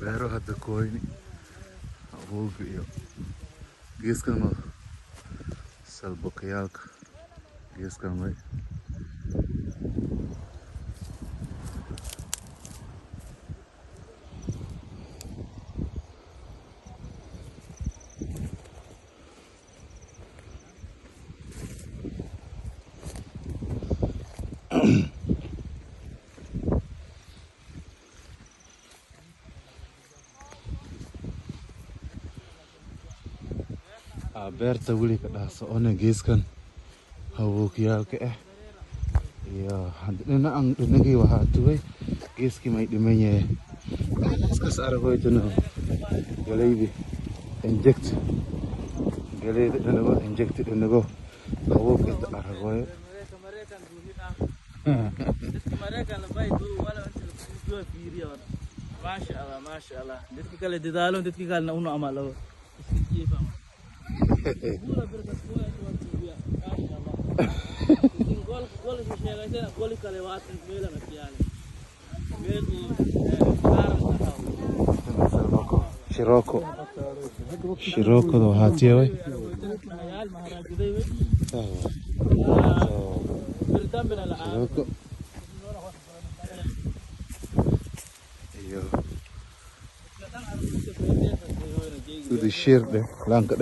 beero hadda kooyni abuurka iyo geeskan ma salbakayaalka geeskan way beerta weli ka dhex socona geeskan abuurkayaalka ah iyo dhinagii waxaa tubay geeskii may dhiman yahay iskas aragoytana galaydi inject galayda dhanago inject dhanago abuurka inta aragoyo ما شاء الله دتك كله ددالون دتك كله نونو عمله شيروكو شيروكو دو هاتيه وي شيروكو ايوه سودي الشير ده لانك ده